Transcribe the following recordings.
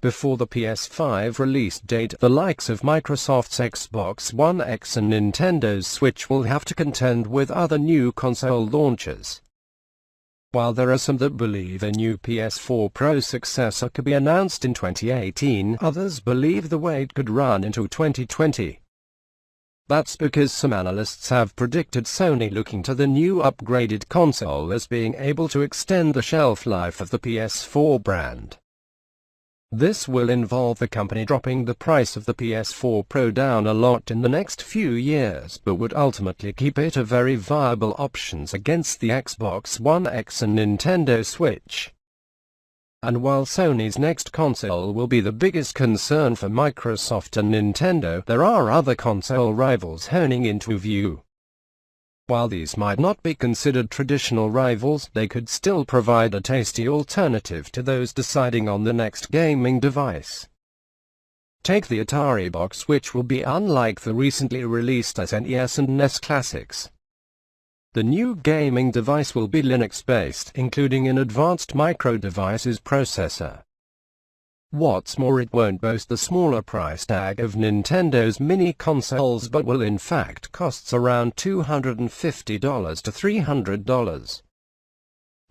before the PS5 release date, the likes of Microsoft's Xbox One X and Nintendo's Switch will have to contend with other new console launches. While there are some that believe a new PS4 Pro successor could be announced in 2018, others believe the wait could run into 2020. That's because some analysts have predicted Sony looking to the new upgraded console as being able to extend the shelf life of the PS4 brand. This will involve the company dropping the price of the PS4 Pro down a lot in the next few years, but would ultimately keep it a very viable option against the Xbox One X and Nintendo Switch. And while Sony's next console will be the biggest concern for Microsoft and Nintendo, there are other console rivals honing into view. While these might not be considered traditional rivals, they could still provide a tasty alternative to those deciding on the next gaming device. Take the Ataribox, which will be unlike the recently released SNES and NES classics. The new gaming device will be Linux-based, including an advanced micro-devices processor. What's more, it won't boast the smaller price tag of Nintendo's mini consoles, but will in fact cost around $250 to $300.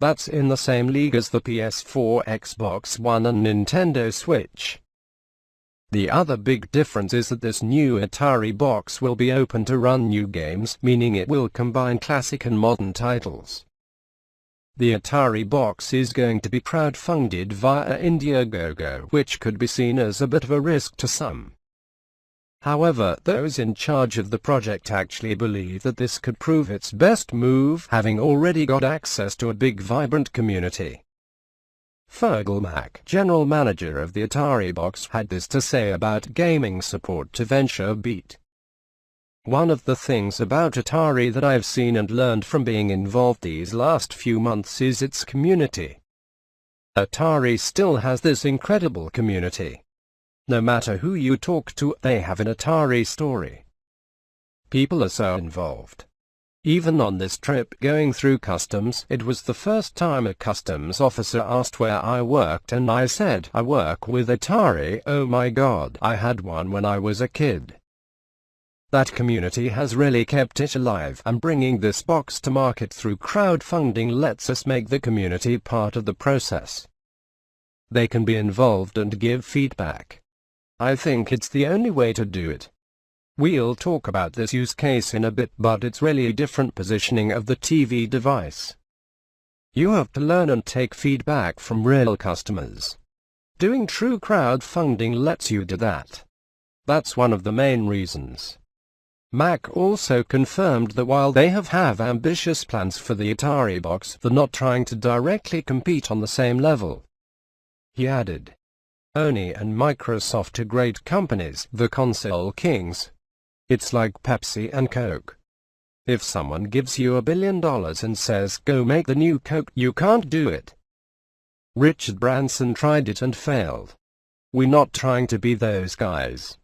That's in the same league as the PS4, Xbox One and Nintendo Switch. The other big difference is that this new Ataribox will be open to run new games, meaning it will combine classic and modern titles. The Ataribox is going to be crowdfunded via Indiegogo, which could be seen as a bit of a risk to some. However, those in charge of the project actually believe that this could prove its best move, having already got access to a big vibrant community. Fergal Mac, general manager of the Ataribox, had this to say about gaming support to VentureBeat. One of the things about Atari that I've seen and learned from being involved these last few months is its community. Atari still has this incredible community. No matter who you talk to, they have an Atari story. People are so involved. Even on this trip going through customs, it was the first time a customs officer asked where I worked and I said, I work with Atari. Oh my god, I had one when I was a kid. That community has really kept it alive, and bringing this box to market through crowdfunding lets us make the community part of the process. They can be involved and give feedback. I think it's the only way to do it. We'll talk about this use case in a bit, but it's really a different positioning of the TV device. You have to learn and take feedback from real customers. Doing true crowdfunding lets you do that. That's one of the main reasons. Mac also confirmed that while they have ambitious plans for the Ataribox, they're not trying to directly compete on the same level. He added, Sony and Microsoft are great companies, the console kings. It's like Pepsi and Coke. If someone gives you $1 billion and says, go make the new Coke, you can't do it. Richard Branson tried it and failed. We're not trying to be those guys.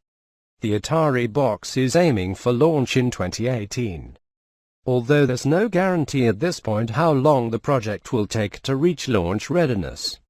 The Ataribox is aiming for launch in 2018. Although there's no guarantee at this point how long the project will take to reach launch readiness.